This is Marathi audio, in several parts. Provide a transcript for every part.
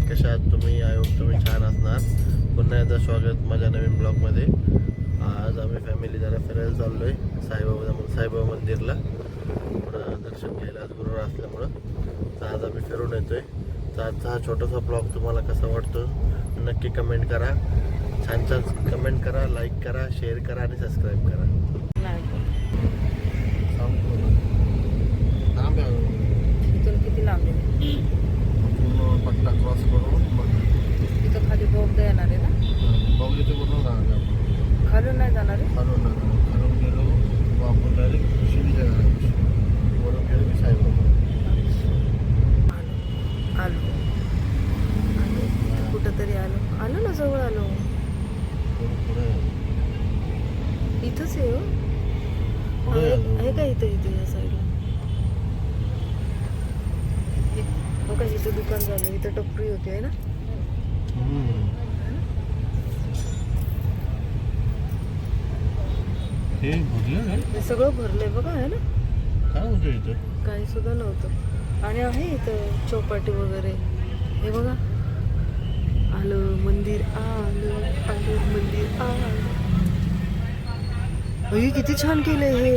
कशा आहात तुम्ही? आय होप तुम्ही छान असणार. पुन्हा एकदा स्वागत माझ्या नवीन ब्लॉगमध्ये. आज आम्ही फॅमिली जरा फिरायला चाललो आहे साईबाबा मंदिरला. थोडं दर्शन घ्यायला आज गुरुवार असल्यामुळं. तर आज आम्ही फिरून येतो आहे. तर आजचा हा छोटासा ब्लॉग तुम्हाला कसा वाटतो नक्की कमेंट करा. छान छान कमेंट करा, लाईक करा, शेअर करा आणि सबस्क्राईब करा. इथून किती लांब आहे? पट्टा क्रॉस करून तिथं खाली बोगदा येणार आहे ना? बघले पूर्ण जाणार. खालून नाही जाणार आहे? खालून गेलो आपण डायरेक्ट शिडीच्या घरापाशी वरून गेलो की साईबाबा. आलो कुठंतरी आलो ना, जवळ आलो. इथंच आहे हो. आहे का इथं या साईडला? हो का, इथं दुकान झालं, इथं टपरी होती आहे ना? हे भरलं हे सगळं भरलंय बघा, आहे ना? काय होतं इथं? काही सुद्धा नव्हतं. आणि आहे इथं चौपाटी वगैरे. हे बघा, आलं मंदिर, आलं मंदिर, आलं. किती छान केलंय हे.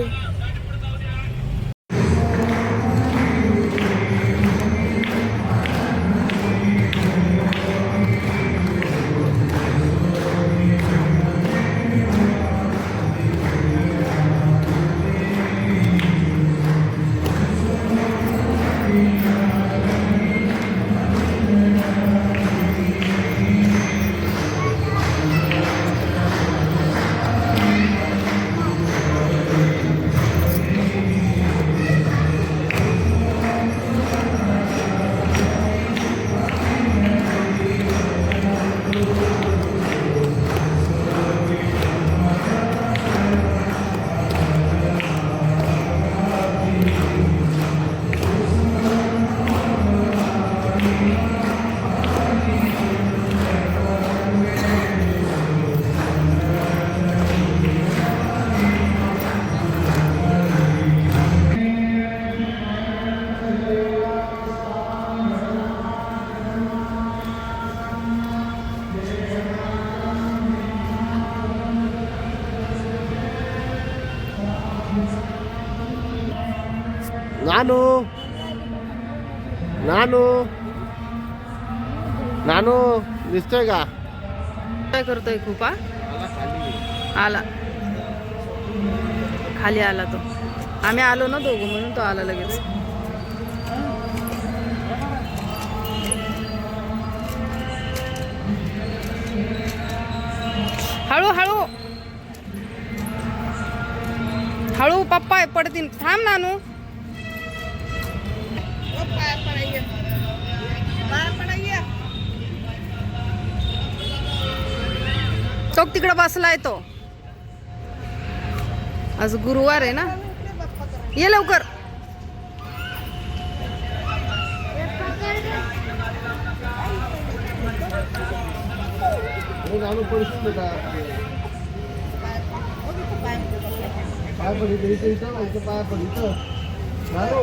नानू नानू नानू दिसतोय का? काय करतोय खूप? आला खाली आला तो. आम्ही आलो ना दोघं, म्हणून तो आला लगेच. हळू हळू हळू, पप्पा पडतील. थांब नानू. तो तिकडे बसलाय तो. आज गुरुवार आहे ना. ये लवकर.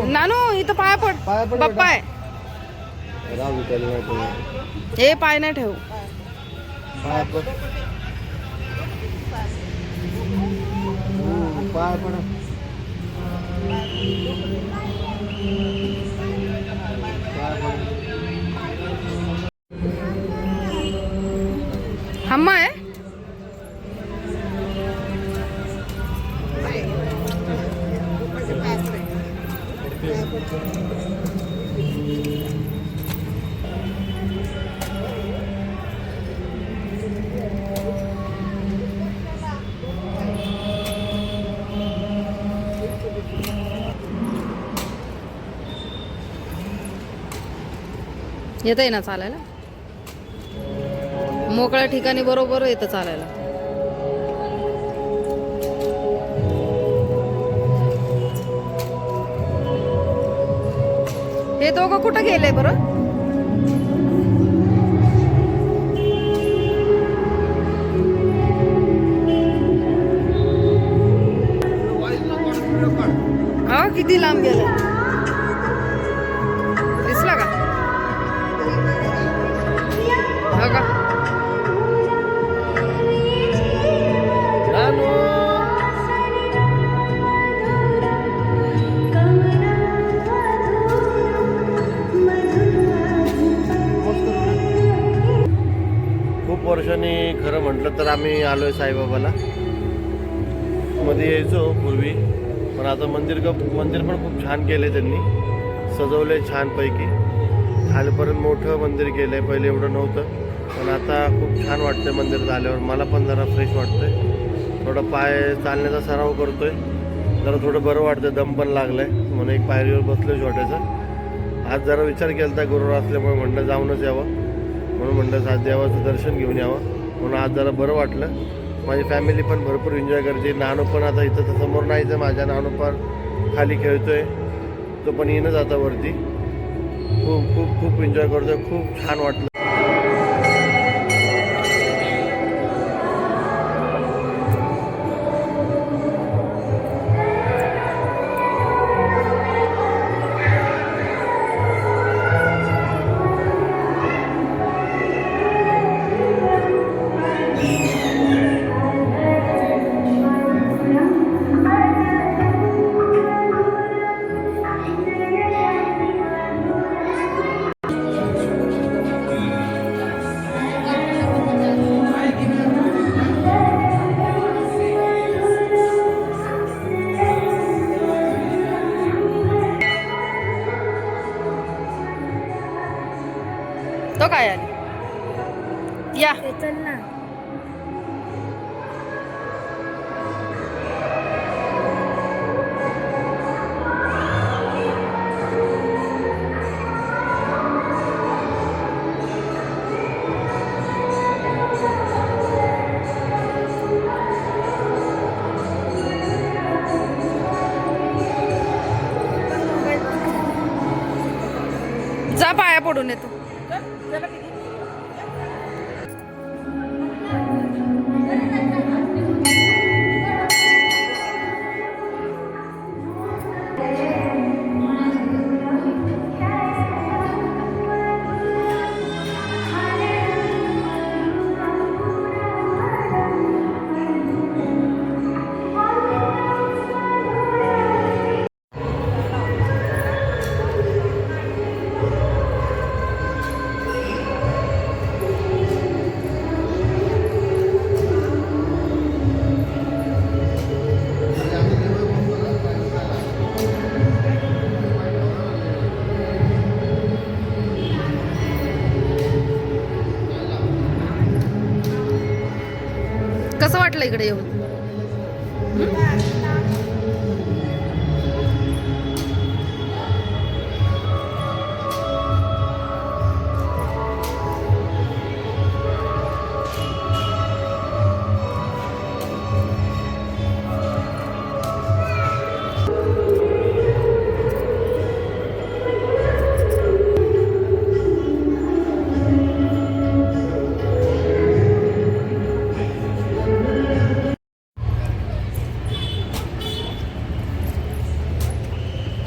नानू इथं पाया पड. पप्पा आहे. हे पाय नाही ठेवू. हम्मा आहे. येत आहे ना चालायला? मोकळ्या ठिकाणी बरोबर येतं चालायला. हे दोघं कुठं गेले बरं? हा, किती लांब गेलं. दिसला का? वर्षांनी खरं म्हटलं तर आम्ही आलो आहे साईबाबाला. मध्ये यायचो पूर्वी, पण आता मंदिर पण खूप छान केले त्यांनी, सजवले छानपैकी. खालीपर्यंत मोठं मंदिर केलं आहे, पहिले एवढं नव्हतं. पण आता खूप छान वाटतं मंदिरात आल्यावर. मला पण जरा फ्रेश वाटतंय. थोडं पाय चालण्याचा सराव करतोय, जरा थोडं बरं वाटतं. दम पण लागलं आहे म्हणून एक पायरीवर बसलो छोट्याचं. आज जरा विचार केला होता गुरुवार असल्यामुळे, म्हणलं जाऊनच यावं म्हणून. म्हणलं आज देवाचं दर्शन घेऊन यावं म्हणून आज जरा बरं वाटलं. माझी फॅमिली पण भरपूर एन्जॉय करते. नानू पण आता इथं तर समोर नाहीच आहे माझ्या. नानू पण खाली खेळतोय, तो पण येणं जाता वरती. खूप खूप खूप एन्जॉय करतोय. खूप छान वाटलं. तो काय आली या चल ना. जा पाया पडून येतो. कसं वाटलं इकडे येऊन?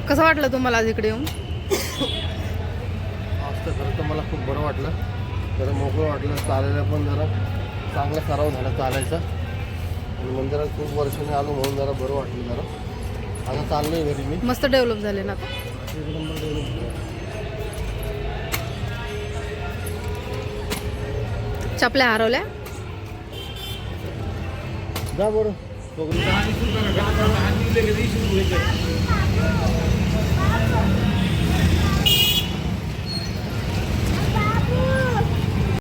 कसं वाटलं तुम्हाला आज इकडे येऊन? आज तर खरं तर मला खूप बरं वाटलं, जरा मोकळं वाटलं. चालायला पण जरा चांगला सराव झाला चालायचा. आणि मंदिरात खूप वर्षाने आलो म्हणून जरा बरं वाटलं. जरा आता चाललोय घरी मी. मस्त डेव्हलप झाले ना आता. एक नंबर डेव्हलप झालं. चपल्या हरवल्या. जा बरं.